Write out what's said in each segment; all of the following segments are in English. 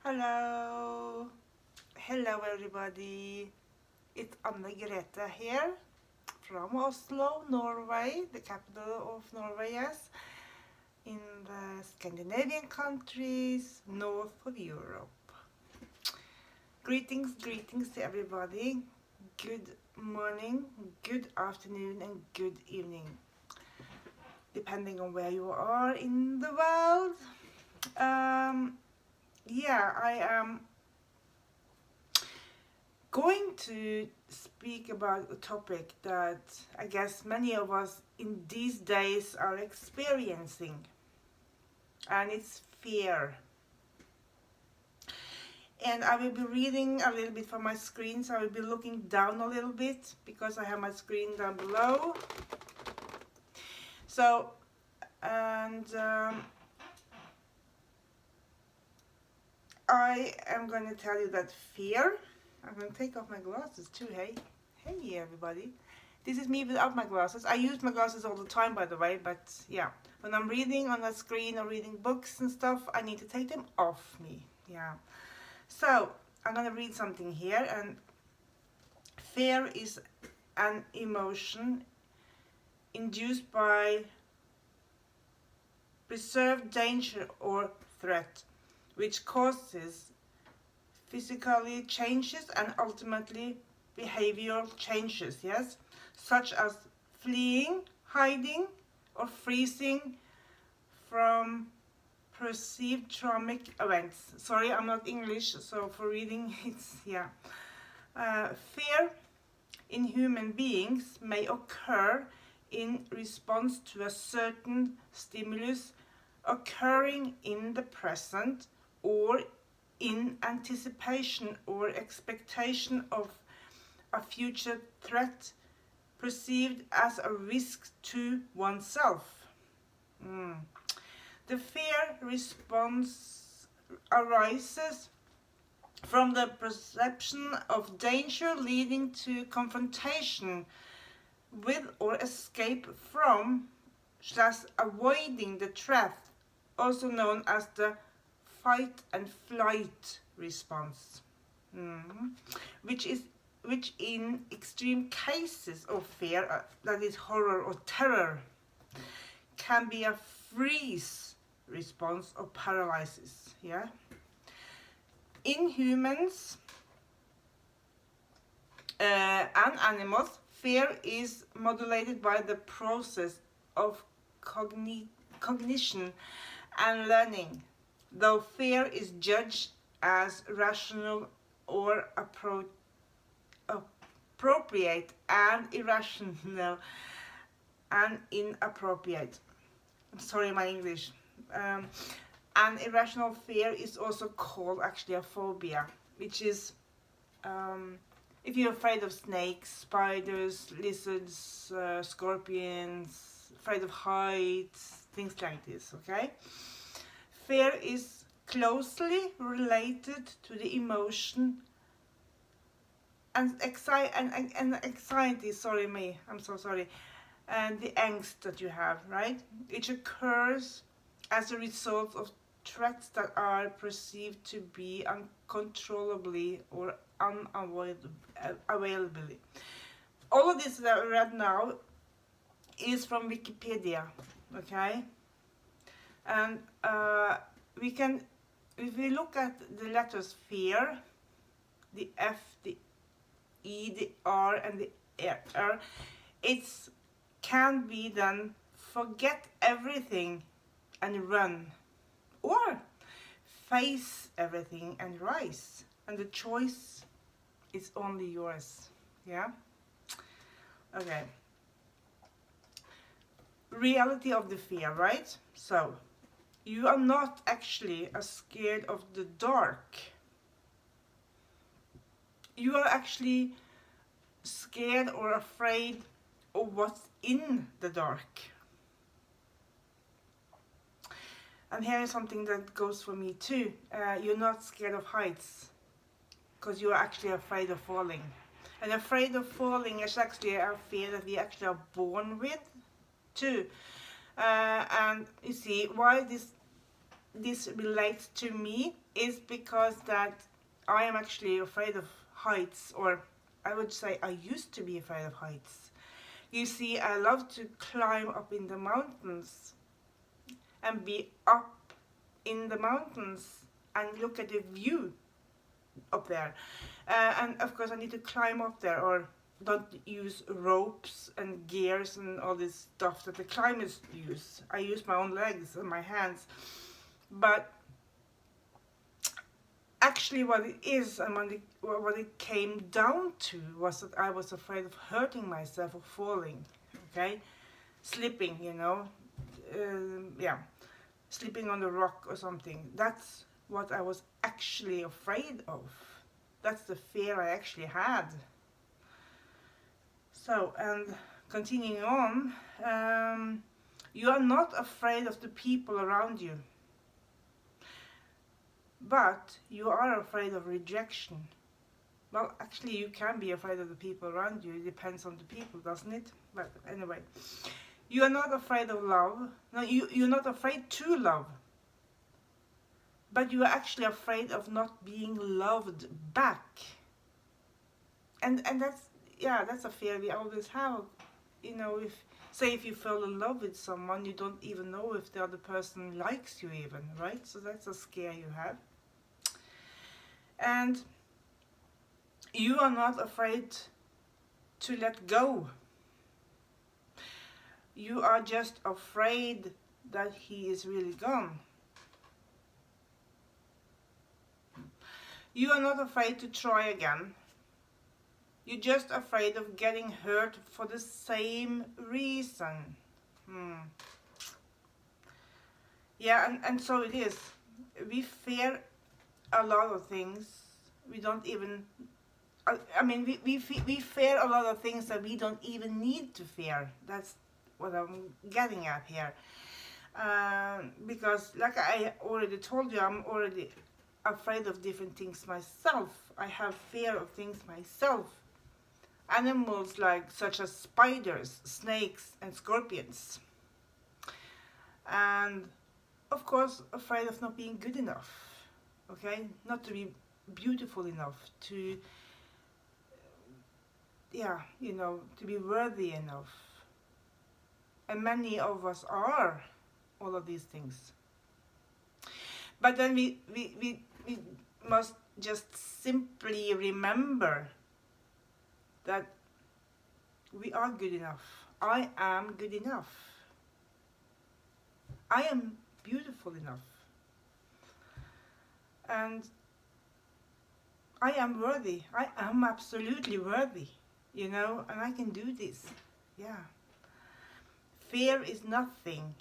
Hello, hello everybody. It's Anne Grete here from Oslo, Norway, the capital of Norway, yes, in the Scandinavian countries north of Europe. Greetings to everybody. Good morning, good afternoon, and good evening, depending on where you are in the world. I am going to speak about a topic that I guess many of us in these days are experiencing, and it's fear. And I will be reading a little bit from my screen, so I will be looking down a little bit because I have my screen down below. So, and I am going to tell you that fear. I'm going to take off my glasses too, hey everybody. This is me without my glasses. I use my glasses all the time, by the way, but yeah, when I'm reading on the screen or reading books and stuff, I need to take them off me. Yeah. So, I'm going to read something here, and fear is an emotion induced by perceived danger or threat, which causes physically changes and ultimately behavioral changes, yes, such as fleeing, hiding, or freezing from perceived traumatic events. Sorry, I'm not English, so for reading it's, yeah. Fear in human beings may occur in response to a certain stimulus occurring in the present, or in anticipation or expectation of a future threat perceived as a risk to oneself. The fear response arises from the perception of danger leading to confrontation with or escape from / avoiding the threat, also known as the fight and flight response, which in extreme cases of fear, that is horror or terror, can be a freeze response or paralysis. Yeah. In humans and animals, fear is modulated by the process of cognition and learning, though fear is judged as rational or appropriate and irrational and inappropriate. I'm sorry, my English. An irrational fear is also called actually a phobia, which is if you're afraid of snakes, spiders, lizards, scorpions, afraid of heights, things like this, okay? Fear is closely related to the emotion and anxiety, I'm so sorry, and the angst that you have, right? It occurs as a result of threats that are perceived to be uncontrollably or unavoidably. All of this that I read now is from Wikipedia, okay? And we can, if we look at the letters fear, the F, the E, the R, and the R, it can be then forget everything and run, or face everything and rise, and the choice is only yours. Yeah. Okay. Reality of the fear, right? So you are not actually scared of the dark. You are actually scared or afraid of what's in the dark. And here is something that goes for me too. You're not scared of heights because you're actually afraid of falling. And afraid of falling is actually a fear that we actually are born with too. And you see why this this relates to me is because that I am actually afraid of heights, or I would say I used to be afraid of heights. You see, I love to climb up in the mountains and be up in the mountains and look at the view up there. And of course I need to climb up there, or don't use ropes and gears and all this stuff that the climbers use. I use my own legs and my hands. But actually what it is, and what it came down to, was that I was afraid of hurting myself or falling, okay? Slipping, you know, yeah, slipping on the rock or something. That's what I was actually afraid of. That's the fear I actually had. So, and continuing on, you are not afraid of the people around you, but you are afraid of rejection. Well, actually you can be afraid of the people around you. It depends on the people, doesn't it? But anyway, you are not afraid of love. No, you're not afraid to love, but you are actually afraid of not being loved back. And that's, yeah, that's a fear we always have. You know, if you fall in love with someone, you don't even know if the other person likes you even, right? So that's a scare you have. And you are not afraid to let go. You are just afraid that he is really gone. You are not afraid to try again. You're just afraid of getting hurt for the same reason. Yeah, and so it is. We fear a lot of things. We don't even... I mean, we fear a lot of things that we don't even need to fear. That's what I'm getting at here. Because, like I already told you, I'm already afraid of different things myself. I have fear of things myself. Animals such as spiders, snakes and scorpions. And of course afraid of not being good enough. Okay? Not to be beautiful enough, to to be worthy enough. And many of us are all of these things. But then we must just simply remember that we are good enough. I am good enough. I am beautiful enough. And I am worthy. I am absolutely worthy, you know, and I can do this. Yeah. Fear is nothing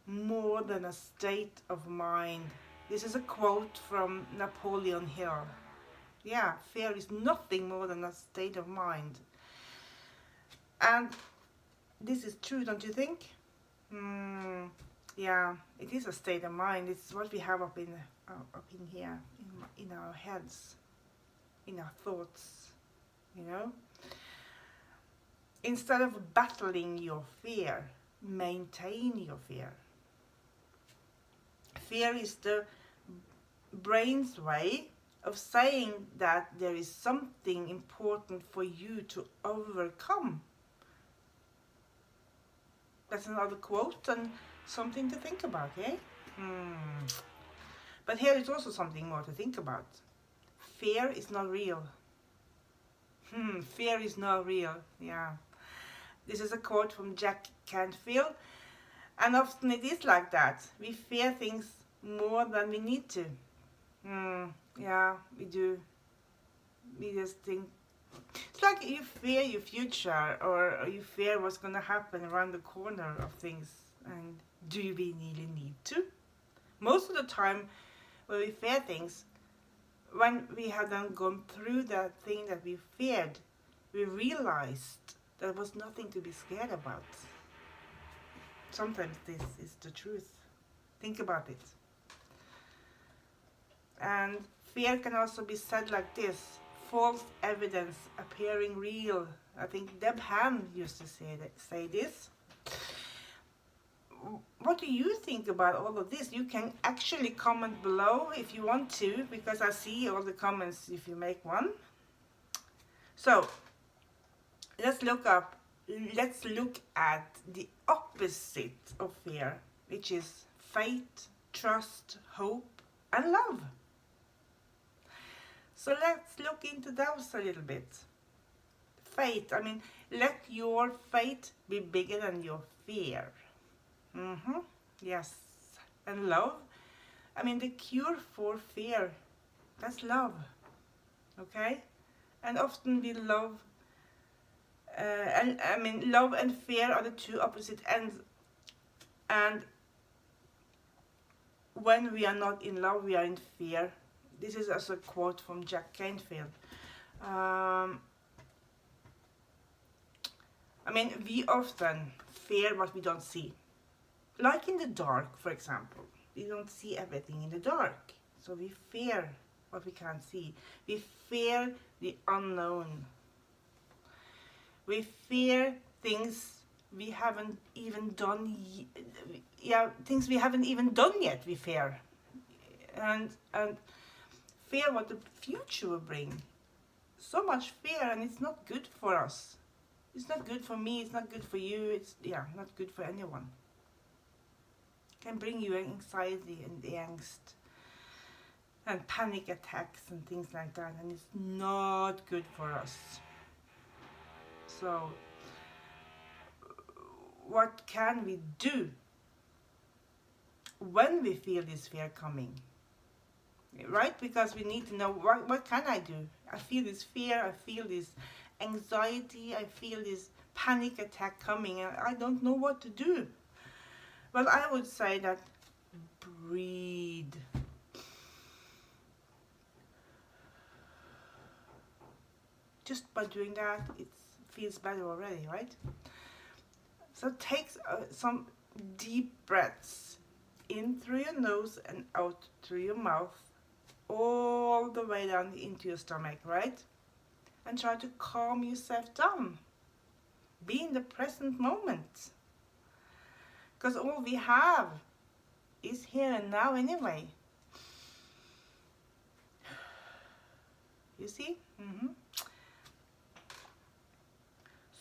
more than a state of mind. This is a quote from Napoleon Hill. Yeah, fear is nothing more than a state of mind. And this is true, don't you think? Yeah, it is a state of mind. It's what we have up in here, in our heads, in our thoughts, you know. Instead of battling your fear, maintain your fear. Fear is the brain's way of saying that there is something important for you to overcome. That's another quote and something to think about, eh? But here is also something more to think about. Fear is not real. Fear is not real, yeah. This is a quote from Jack Canfield. And often it is like that. We fear things more than we need to. Yeah, we do. We just think... It's like you fear your future, or you fear what's going to happen around the corner of things. And do you really need to? Most of the time when we fear things, when we have then gone through that thing that we feared, we realized there was nothing to be scared about. Sometimes this is the truth. Think about it. And fear can also be said like this: false evidence appearing real. I think Deb Ham used to say this. What what do you think about all of this? You can actually comment below if you want to, because I see all the comments if you make one. So let's look at the opposite of fear, which is faith, trust, hope, and love. So let's look into those a little bit. Faith, I mean, let your faith be bigger than your fear. Yes. And love, I mean, the cure for fear, that's love. Okay? And often we love, and I mean, love and fear are the two opposite ends. And when we are not in love, we are in fear. This is also a quote from Jack Canfield. I mean, we often fear what we don't see. Like in the dark, for example. We don't see everything in the dark. So we fear what we can't see. We fear the unknown. We fear things we haven't even done. Things we haven't even done yet, we fear. And fear what the future will bring. So much fear, and it's not good for us. It's not good for me, it's not good for you, it's not good for anyone. It can bring you anxiety and angst and panic attacks and things like that, and it's not good for us. So what can we do when we feel this fear coming? Right? Because we need to know, what can I do? I feel this fear, I feel this anxiety, I feel this panic attack coming, and I don't know what to do. Well, I would say that breathe. Just by doing that, it feels better already, right? So take some deep breaths in through your nose and out through your mouth, all the way down into your stomach, right? And try to calm yourself down. Be in the present moment. Because all we have is here and now anyway. You see?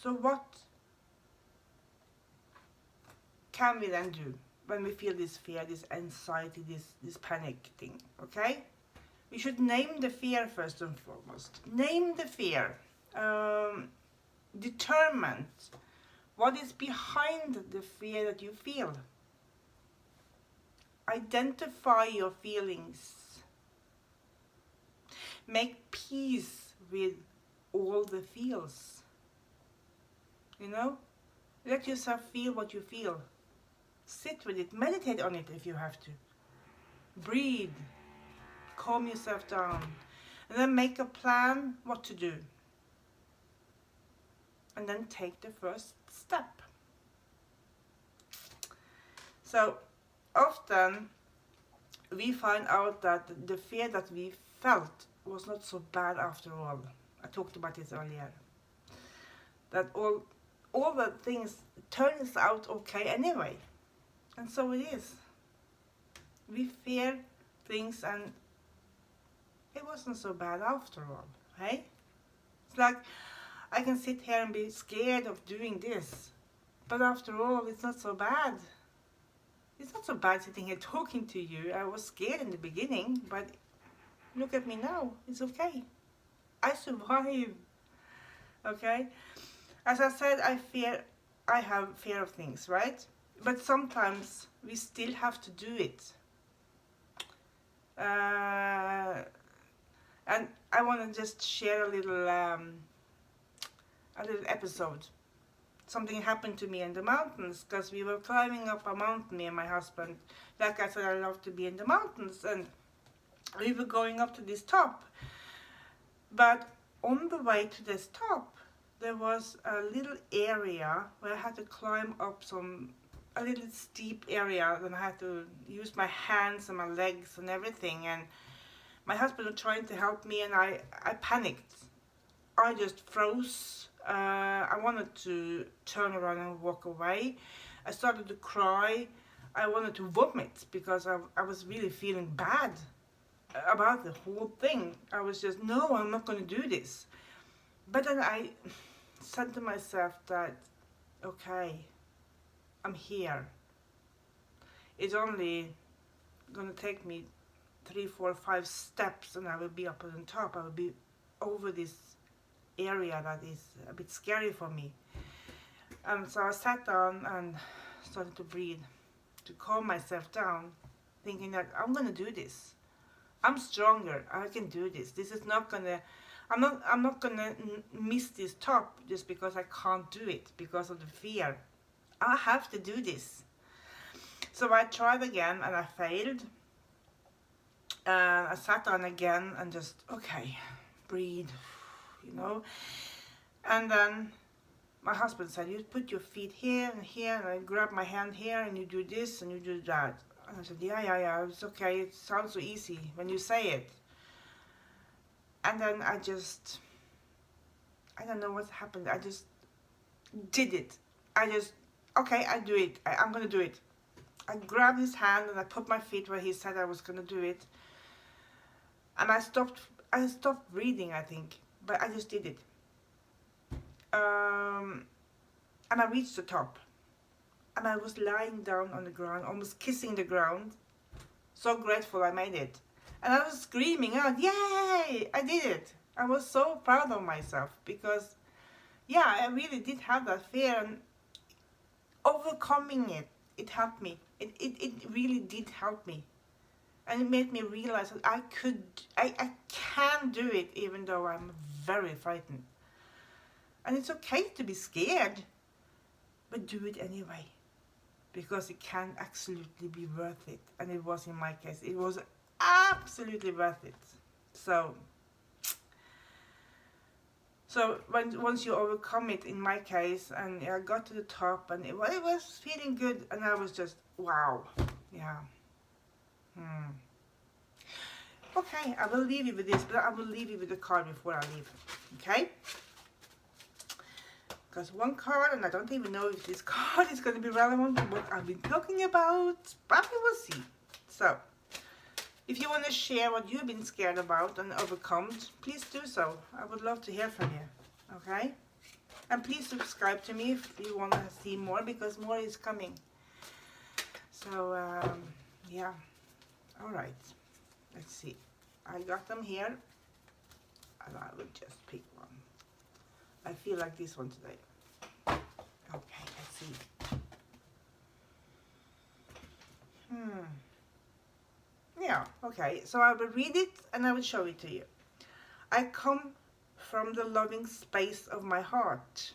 So what can we then do when we feel this fear, this anxiety, this panic thing, okay? We should name the fear first and foremost. Name the fear. Determine what is behind the fear that you feel. Identify your feelings. Make peace with all the feels. You know? Let yourself feel what you feel. Sit with it. Meditate on it if you have to. Breathe. Calm yourself down. And then make a plan what to do. And then take the first step. So often we find out that the fear that we felt was not so bad after all. I talked about this earlier. That all the things turns out okay anyway. And so it is. We fear things and it wasn't so bad after all, hey? It's like I can sit here and be scared of doing this, but after all, it's not so bad. It's not so bad sitting here talking to you. I was scared in the beginning, but look at me now. It's okay. I survived. Okay? As I said, I have fear of things, right? But sometimes we still have to do it. And I want to just share a little episode. Something happened to me in the mountains because we were climbing up a mountain, me and my husband. Like I said, I love to be in the mountains, and we were going up to this top. But on the way to this top, there was a little area where I had to climb up a little steep area, and I had to use my hands and my legs and everything. And my husband was trying to help me, and I panicked. I just froze. I wanted to turn around and walk away. I started to cry. I wanted to vomit because I was really feeling bad about the whole thing. I was just, no, I'm not going to do this. But then I said to myself that, okay, I'm here. It's only going to take me 3, 4, 5 steps and I will be up on the top. I will be over this area that is a bit scary for me. So I sat down and started to breathe, to calm myself down, thinking that I'm going to do this. I'm stronger. I can do this. This is not going to, I'm not going to miss this top just because I can't do it because of the fear. I have to do this. So I tried again and I failed. I sat down again and just, okay, breathe, you know. And then my husband said, you put your feet here and here, and I grab my hand here, and you do this and you do that. And I said, yeah, it's okay. It sounds so easy when you say it. And then I don't know what happened. I just did it. Okay, I do it. I'm going to do it. I grabbed his hand and I put my feet where he said I was going to do it. And I stopped breathing, I think, but I just did it. And I reached the top. And I was lying down on the ground, almost kissing the ground. So grateful I made it. And I was screaming out, yay, I did it. I was so proud of myself because, yeah, I really did have that fear, and overcoming it, it helped me. It really did help me. And it made me realize that I can do it even though I'm very frightened. And it's okay to be scared, but do it anyway. Because it can absolutely be worth it. And it was in my case. It was absolutely worth it. So once you overcome it, in my case, and I got to the top, and it was feeling good, and I was just, wow, yeah. Okay, I will leave you with this, but I will leave you with the card before I leave, okay? Because one card, and I don't even know if this card is going to be relevant to what I've been talking about, but we will see. So, if you want to share what you've been scared about and overcome, please do so. I would love to hear from you, okay? And please subscribe to me if you want to see more, because more is coming. So, yeah. All right. Let's see. I got them here, and I will just pick one. I feel like this one today. Okay, let's see. Yeah, okay. So I will read it and I will show it to you. I come from the loving space of my heart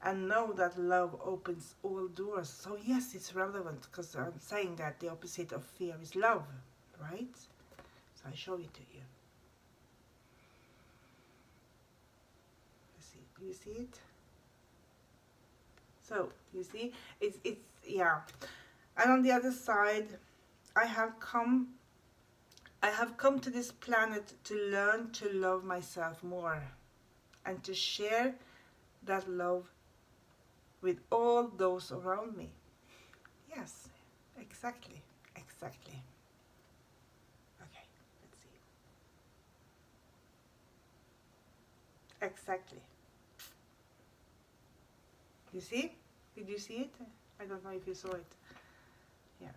and know that love opens all doors. So yes, it's relevant because I'm saying that the opposite of fear is love, right? So I show it to you. Let's see. Do you see it? So you see, it's yeah. And on the other side, I have come to this planet to learn to love myself more and to share that love with all those around me. Yes, exactly. Okay, let's see. Exactly. You see? Did you see it? I don't know if you saw it. Yeah,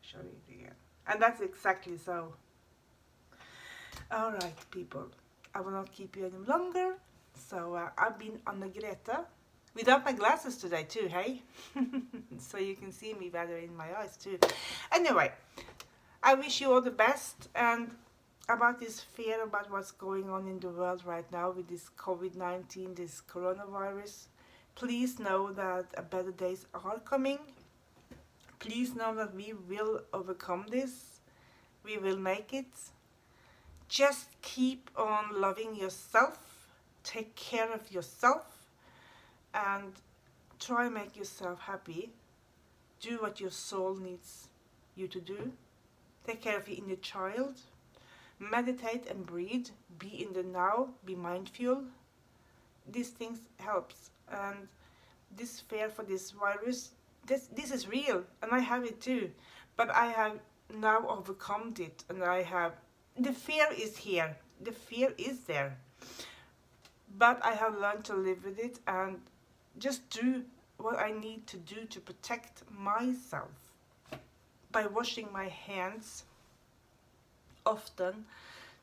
show it again. And that's exactly so. Alright, people. I will not keep you any longer. So I've been Anna-Greta. Without my glasses today too, hey? So you can see me better in my eyes too. Anyway, I wish you all the best. And about this fear about what's going on in the world right now with this COVID-19, this coronavirus, please know that better days are coming. Please know that we will overcome this. We will make it. Just keep on loving yourself. Take care of yourself. And try and make yourself happy. Do what your soul needs you to do. Take care of your inner child. Meditate and breathe. Be in the now. Be mindful. These things helps. And this fear for this virus, this is real, and I have it too. But I have now overcome it, and I have, the fear is here. The fear is there. But I have learned to live with it and just do what I need to do to protect myself by washing my hands often.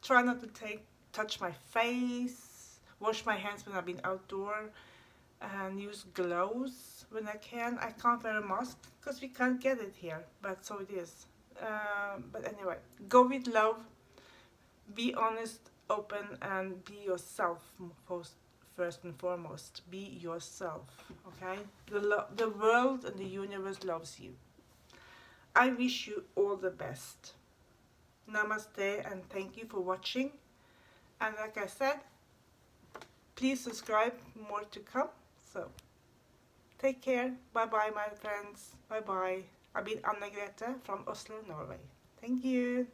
Try not to touch my face. Wash my hands when I've been outdoor, and use gloves when I can. I can't wear a mask because we can't get it here, but so it is. But anyway, go with love, be honest, open, and be yourself first and foremost. Be yourself, okay? The world and the universe loves you. I wish you all the best. Namaste, and thank you for watching. And like I said, please subscribe, more to come. So, take care. Bye-bye, my friends. Bye-bye. I've been Anne Grete from Oslo, Norway. Thank you.